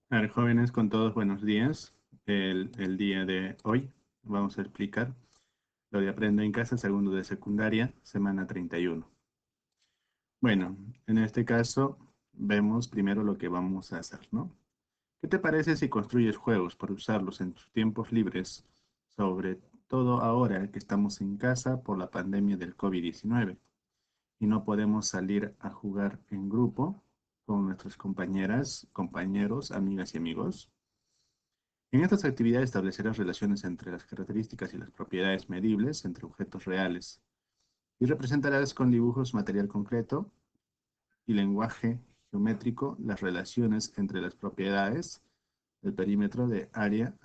A ver, jóvenes, con todos buenos días. El día de hoy vamos a explicar lo de Aprendo en Casa, segundo de secundaria, semana 31. Bueno, en este caso vemos primero lo que vamos a hacer, ¿no? ¿Qué te parece si construyes juegos para usarlos en tus tiempos libres, sobre todo ahora que estamos en casa por la pandemia del COVID-19 y no podemos salir a jugar en grupo con nuestras compañeras, compañeros, amigas y amigos? En estas actividades establecerás relaciones entre las características y las propiedades medibles entre objetos reales y representarás con dibujos material concreto y lenguaje geométrico las relaciones entre las propiedades del perímetro de área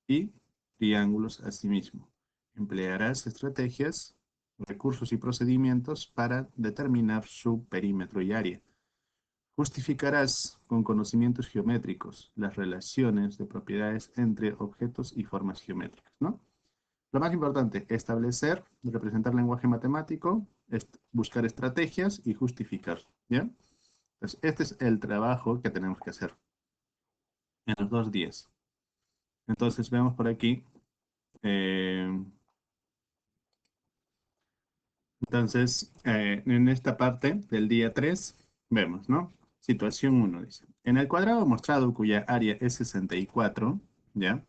y triángulos asimismo. Emplearás estrategias, recursos y procedimientos para determinar su perímetro y área. Justificarás con conocimientos geométricos las relaciones de propiedades entre objetos y formas geométricas, ¿no? Lo más importante, establecer, representar lenguaje matemático, buscar estrategias y justificar, ¿ya? Entonces, este es el trabajo que tenemos que hacer en los 2 días. Entonces, vemos por aquí. eh, en esta parte del día 3 vemos, ¿no? Situación uno dice. En el cuadrado mostrado cuya área es 64, ¿ya?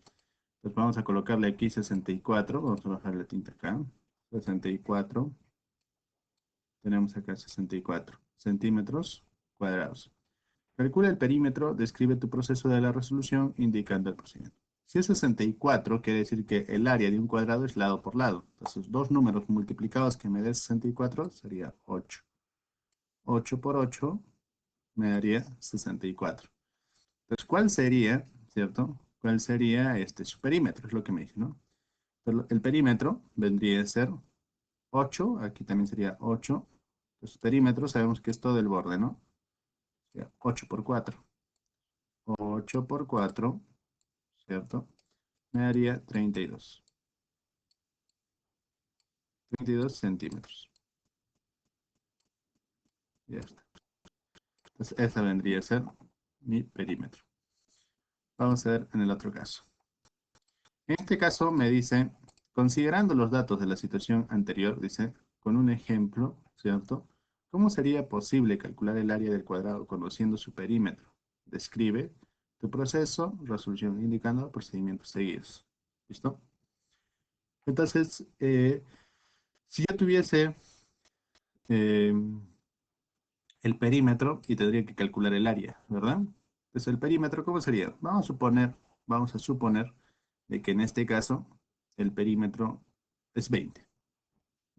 Pues vamos a colocarle aquí 64. Vamos a bajar la tinta acá. 64. Tenemos acá 64 centímetros cuadrados. Calcula el perímetro, describe tu proceso de la resolución indicando el procedimiento. Si es 64, quiere decir que el área de un cuadrado es lado por lado. Entonces, dos números multiplicados que me dé 64 sería 8. 8 por 8 me daría 64. Entonces, ¿cuál sería, cierto? ¿Cuál sería su perímetro? Es lo que me dice, ¿no? Pero el perímetro vendría a ser 8, aquí también sería 8. Entonces, perímetro sabemos que es todo el borde, ¿no? Sería 8 por 4. 8 por 4, ¿cierto? Me daría 32. 32 centímetros. Ya está. Entonces, esa vendría a ser mi perímetro. Vamos a ver en el otro caso. En este caso me dice, considerando los datos de la situación anterior, dice, con un ejemplo, ¿cierto? ¿Cómo sería posible calcular el área del cuadrado conociendo su perímetro? Describe tu proceso, resolución indicando procedimientos seguidos. ¿Listo? Entonces, si yo tuviese eh, el perímetro y tendría que calcular el área, ¿verdad? Entonces, el perímetro, ¿cómo sería? Vamos a suponer de que en este caso el perímetro es 20.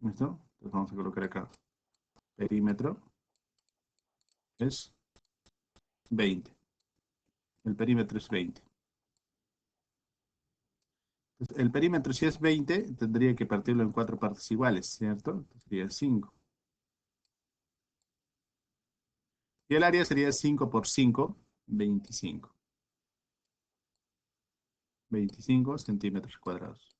¿Listo? Entonces vamos a colocar acá. Perímetro es 20. El perímetro es 20. Entonces, el perímetro, si es 20, tendría que partirlo en 4 partes iguales, ¿cierto? Entonces, sería 5. Y el área sería 5 por 5, 25. 25 centímetros cuadrados.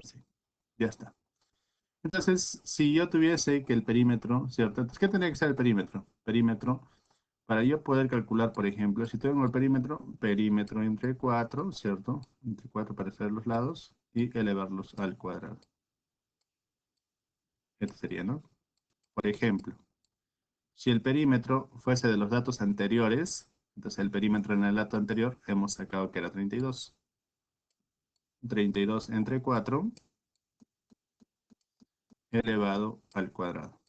Sí, ya está. Entonces, si yo tuviese que el perímetro, ¿cierto? Entonces, ¿qué tendría que ser el perímetro? Perímetro, para yo poder calcular, por ejemplo, si tengo el perímetro, perímetro entre 4, ¿cierto? Entre 4 para hacer los lados y elevarlos al cuadrado. Este sería, ¿no? Por ejemplo, si el perímetro fuese de los datos anteriores, entonces el perímetro en el dato anterior hemos sacado que era 32. 32 entre 4 elevado al cuadrado.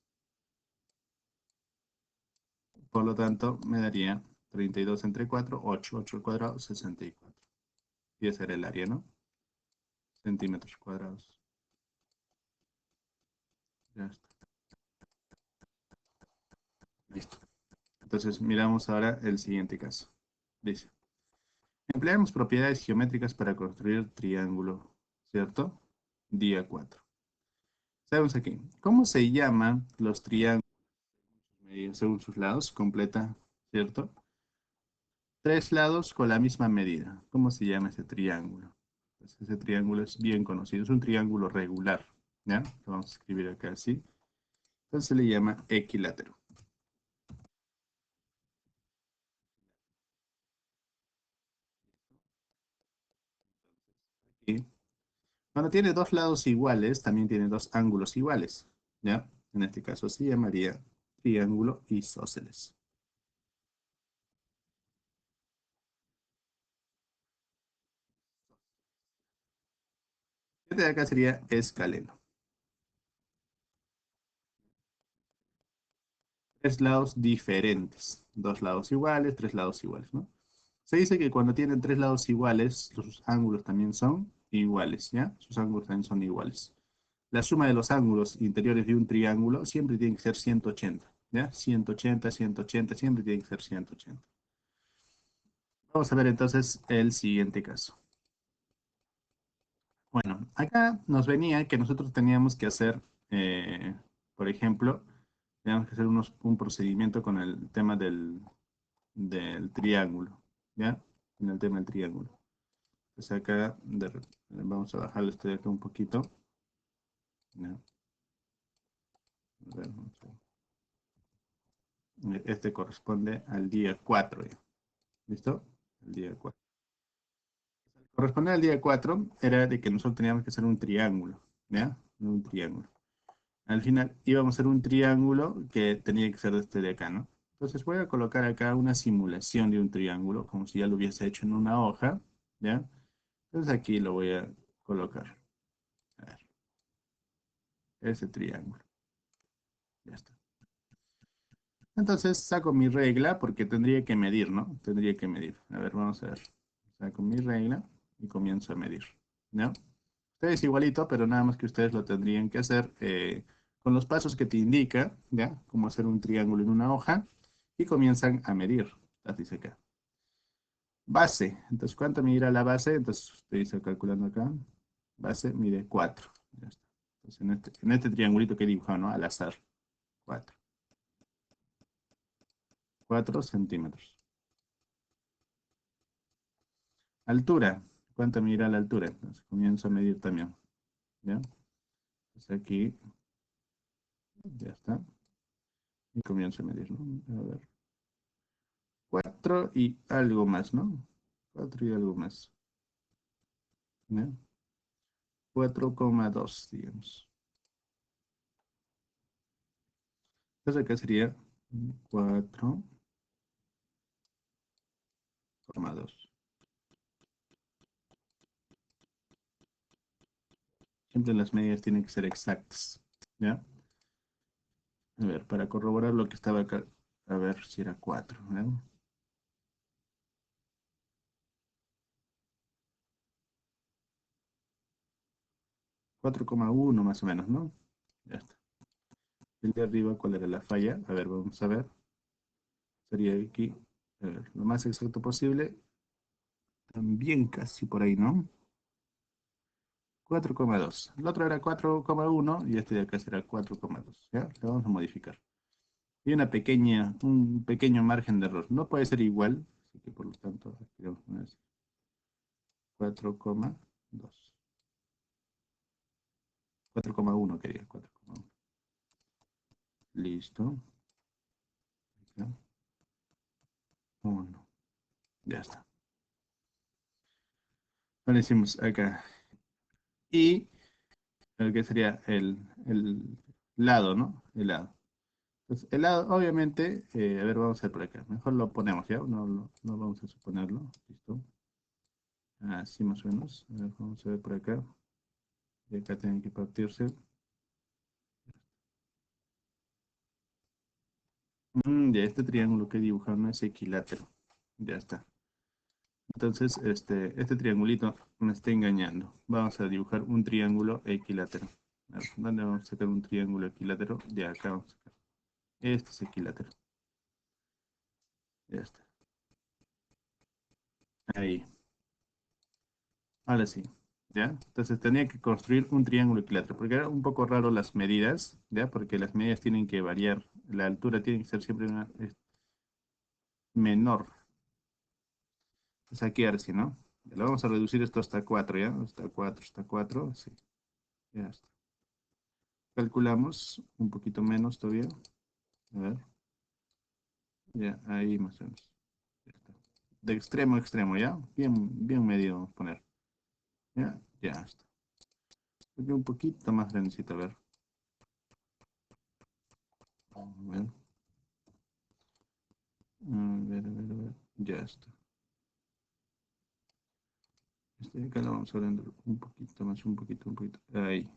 Por lo tanto, me daría 32 entre 4, 8, 8 al cuadrado, 64. Y ese era el área, ¿no? Centímetros cuadrados. Ya está. Listo. Entonces, miramos ahora el siguiente caso. Dice, empleamos propiedades geométricas para construir triángulo, ¿cierto? Día 4. Sabemos aquí, ¿cómo se llaman los triángulos según sus lados? Completa, ¿cierto? 3 lados con la misma medida. ¿Cómo se llama ese triángulo? Pues ese triángulo es bien conocido, es un triángulo regular, ¿ya? Lo vamos a escribir acá así. Entonces se le llama equilátero. Cuando tiene dos lados iguales, también tiene dos ángulos iguales, ¿ya? En este caso se llamaría triángulo isósceles. Este de acá sería escaleno. Tres lados diferentes. Dos lados iguales, tres lados iguales, ¿no? Se dice que cuando tienen tres lados iguales, sus ángulos también son iguales, ¿ya? Sus ángulos también son iguales. La suma de los ángulos interiores de un triángulo siempre tiene que ser 180, ¿ya? 180, 180, siempre tiene que ser 180. Vamos a ver entonces el siguiente caso. Bueno, acá nos venía que nosotros teníamos que hacer, por ejemplo, teníamos que hacer un procedimiento con el tema del triángulo, ¿ya? En el tema del triángulo. Entonces acá vamos a bajarle esto de acá un poquito. ¿Ya? A ver, vamos a ver. Este corresponde al día 4, ¿ya? ¿Listo? El día 4. Corresponder al día 4 era de que nosotros teníamos que hacer un triángulo, ¿ya? Un triángulo. Al final íbamos a hacer un triángulo que tenía que ser de este de acá, ¿no? Entonces voy a colocar acá una simulación de un triángulo, como si ya lo hubiese hecho en una hoja, ¿ya? Entonces aquí lo voy a colocar. A ver, ese triángulo. Ya está. Entonces saco mi regla porque tendría que medir, ¿no? Tendría que medir. A ver, vamos a ver. Saco mi regla y comienzo a medir, ¿no? Ustedes igualito, pero nada más que ustedes lo tendrían que hacer con los pasos que te indica, ¿ya? Cómo hacer un triángulo en una hoja y comienzan a medir. Así se acá. Base. Entonces, ¿cuánto medirá la base? Entonces, estoy calculando acá. Base mide 4. Ya está. Entonces, en este triangulito que he dibujado, ¿no? Al azar. 4. 4 centímetros. Altura. ¿Cuánto medirá la altura? Entonces, comienzo a medir también. ¿Ya? Entonces, aquí, ya está. Y comienzo a medir, ¿no? A ver. 4 y algo más, ¿no? 4 y algo más. ¿Ya? 4,2, digamos. Entonces acá sería 4,2. Siempre las medidas tienen que ser exactas. ¿Ya? A ver, para corroborar lo que estaba acá, a ver si era 4. 4,1 más o menos, ¿no? Ya está. El de arriba, ¿cuál era la falla? A ver, vamos a ver. Sería aquí, a ver, lo más exacto posible. También casi por ahí, ¿no? 4,2. El otro era 4,1 y este de acá será 4,2. ¿Ya? Lo vamos a modificar. Y un pequeño margen de error. No puede ser igual, así que por lo tanto, aquí vamos a poner 4,2. 4,1 quería, 4,1. Listo. Ya. 1. Ya está. Lo hicimos acá. Y el que sería el lado, ¿no? El lado. Entonces, el lado, obviamente, a ver, vamos a ver por acá. Mejor lo ponemos, ¿ya? No vamos a suponerlo. Listo. Así más o menos. A ver, vamos a ver por acá. Y acá tienen que partirse. Ya este triángulo que he dibujado no es equilátero. Ya está. Entonces, este triangulito me está engañando. Vamos a dibujar un triángulo equilátero. A ver, ¿dónde vamos a sacar un triángulo equilátero? De acá vamos a sacar. Este es equilátero. Ya está. Ahí. Ahora sí. ¿Ya? Entonces tenía que construir un triángulo equilátero, porque era un poco raro las medidas, ¿ya? Porque las medidas tienen que variar. La altura tiene que ser siempre menor. Entonces aquí ahora sí, ¿no? Lo vamos a reducir esto hasta 4, ¿ya? Hasta 4, sí. Ya está. Calculamos un poquito menos todavía. A ver. Ya, ahí más o menos. Ya está. De extremo a extremo, ¿ya? Bien, bien medido vamos a poner. Ya, ya está. Un poquito más grandecito, a ver. A ver. A ver. Ya está. Este de acá lo vamos a agrandar un poquito más, un poquito. Ahí.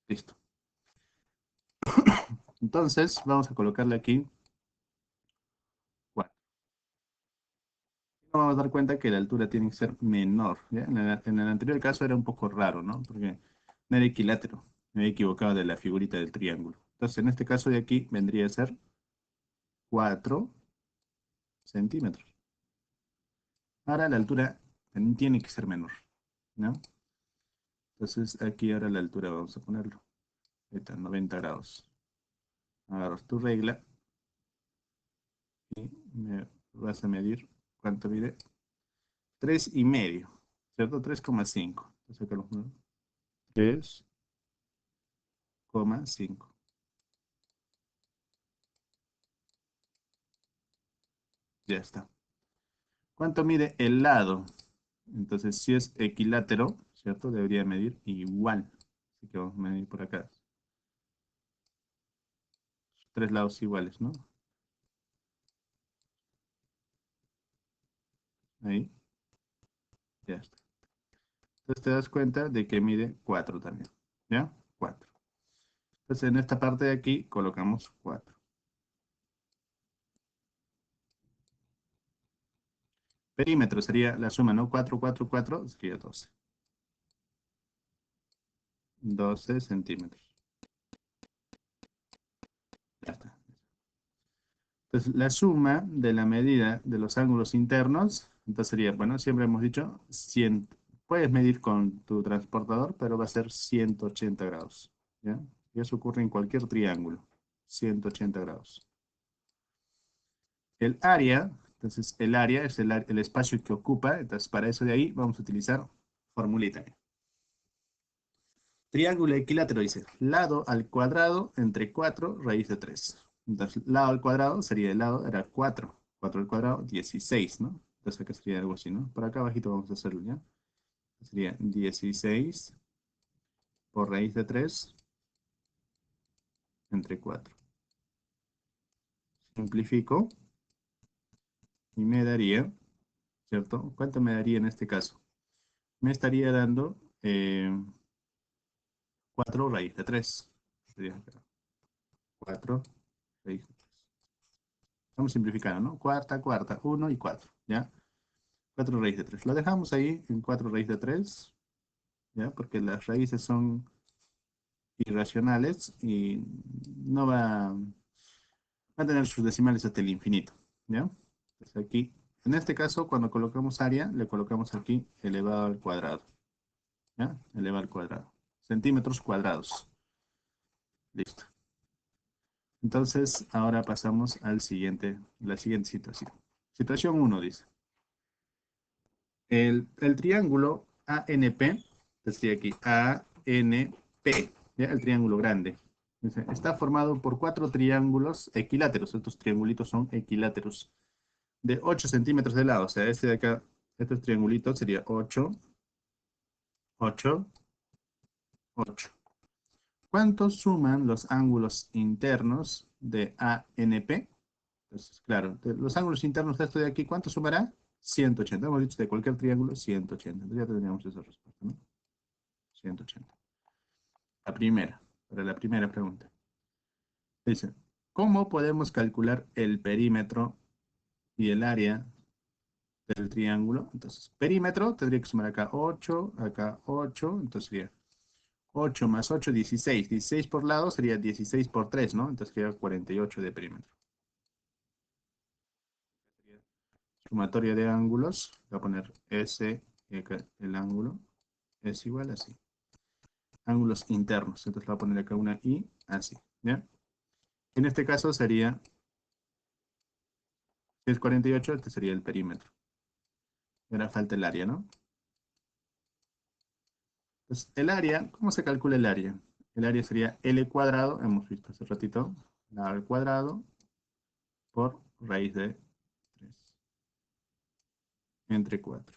Listo. Entonces, vamos a colocarle aquí 4. Vamos a dar cuenta que la altura tiene que ser menor. ¿Ya? En el anterior caso era un poco raro, ¿no? Porque no era equilátero. Me había equivocado de la figurita del triángulo. Entonces, en este caso de aquí vendría a ser 4 centímetros. Ahora la altura también tiene que ser menor, ¿no? Entonces, aquí ahora la altura vamos a ponerlo. Ahí está, 90 grados. Agarras tu regla y me vas a medir cuánto mide. 3,5, ¿cierto? 3,5. Entonces acá lo pongo. 3,5. Ya está. ¿Cuánto mide el lado? Entonces, si es equilátero, ¿cierto? Debería medir igual. Así que vamos a medir por acá. 3 lados iguales, ¿no? Ahí, ya está. Entonces te das cuenta de que mide 4 también. ¿Ya? 4. Entonces en esta parte de aquí colocamos 4. Perímetro sería la suma, ¿no? 4, 4, 4, sería 12. 12 centímetros. Ya está. Entonces la suma de la medida de los ángulos internos, entonces sería, bueno, siempre hemos dicho 100. Puedes medir con tu transportador, pero va a ser 180 grados. ¿Ya? Y eso ocurre en cualquier triángulo. 180 grados. El área, entonces el área es el espacio que ocupa, entonces para eso de ahí vamos a utilizar formulita. Triángulo equilátero dice, lado al cuadrado entre 4 raíz de 3. Entonces, lado al cuadrado sería el lado, era 4. 4 al cuadrado, 16, ¿no? Entonces acá sería algo así, ¿no? Por acá abajito vamos a hacerlo, ¿ya? Sería 16 por raíz de 3 entre 4. Simplifico y me daría, ¿cierto? ¿Cuánto me daría en este caso? Me estaría dando 4 raíz de 3. Sería acá. 4 raíz de 3. Estamos simplificando, ¿no? Cuarta, cuarta, 1 y 4, ¿ya? 4 raíz de 3. Lo dejamos ahí en 4 raíz de 3, ¿ya? Porque las raíces son irracionales y no va a tener sus decimales hasta el infinito, ¿ya? Entonces aquí, en este caso, cuando colocamos área, le colocamos aquí elevado al cuadrado, ¿ya? Elevado al cuadrado. Centímetros cuadrados. Listo. Entonces, ahora pasamos la siguiente situación. Situación 1 dice. El triángulo ANP, decía aquí, ANP, ¿ya? El triángulo grande. Dice, está formado por 4 triángulos equiláteros. Estos triangulitos son equiláteros de 8 centímetros de lado. O sea, este de acá, estos triangulitos sería 8, 8, 8. ¿Cuántos suman los ángulos internos de ANP? Entonces, claro, los ángulos internos de esto de aquí, ¿cuánto sumará? 180. Hemos dicho de cualquier triángulo, 180. Entonces ya tendríamos esa respuesta, ¿no? 180. Para la primera pregunta. Dice, ¿cómo podemos calcular el perímetro y el área del triángulo? Entonces, perímetro tendría que sumar acá 8, entonces sería 8 más 8, 16. 16 por lado sería 16 por 3, ¿no? Entonces queda 48 de perímetro. Sumatoria de ángulos, voy a poner S, y acá el ángulo es igual así. Ángulos internos, entonces le voy a poner acá una I, así, ¿ya? En este caso sería, si es 48, este sería el perímetro. Ahora falta el área, ¿no? Entonces, el área, ¿cómo se calcula el área? El área sería L cuadrado, hemos visto hace ratito, al cuadrado por raíz de 3 entre 4.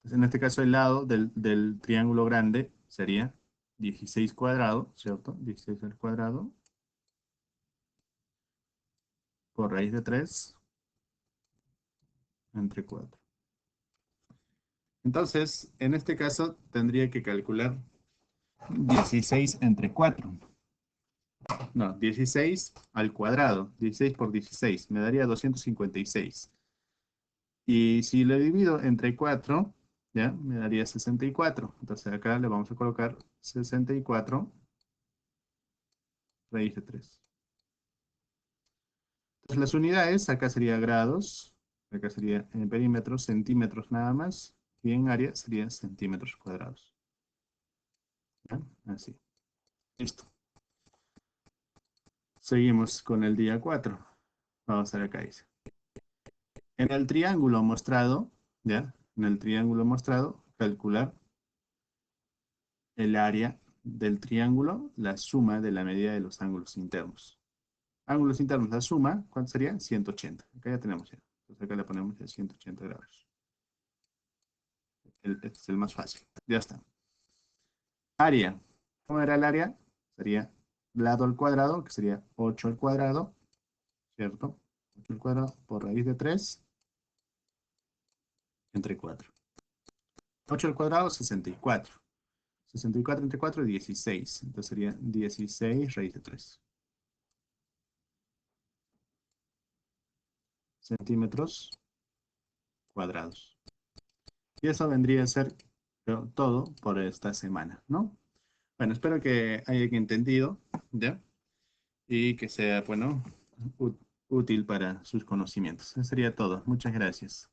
Entonces, en este caso, el lado del triángulo grande sería 16 cuadrado, ¿cierto? 16 al cuadrado por raíz de 3 entre 4. Entonces, en este caso, tendría que calcular 16 entre 4. No, 16 al cuadrado. 16 por 16. Me daría 256. Y si lo divido entre 4, ¿ya? Me daría 64. Entonces acá le vamos a colocar 64 raíz de 3. Entonces las unidades, acá sería grados, acá sería en perímetros, centímetros nada más, y en área sería centímetros cuadrados. ¿Ya? Así. Listo. Seguimos con el día 4. Vamos a ver acá dice. En el triángulo mostrado, ¿ya? En el triángulo mostrado, calcular el área del triángulo, la suma de la medida de los ángulos internos. Ángulos internos, la suma, ¿cuánto sería? 180. Acá ya tenemos ya. Entonces acá le ponemos ya 180 grados. Este es el más fácil. Ya está. Área. ¿Cómo era el área? Sería lado al cuadrado, que sería 8 al cuadrado, ¿cierto? 8 al cuadrado por raíz de 3 entre 4. 8 al cuadrado, 64. 64 entre 4, 16. Entonces sería 16 raíz de 3 centímetros cuadrados. Y eso vendría a ser todo por esta semana, ¿no? Bueno, espero que hayan entendido, ¿ya? Y que sea, bueno, útil para sus conocimientos. Eso sería todo. Muchas gracias.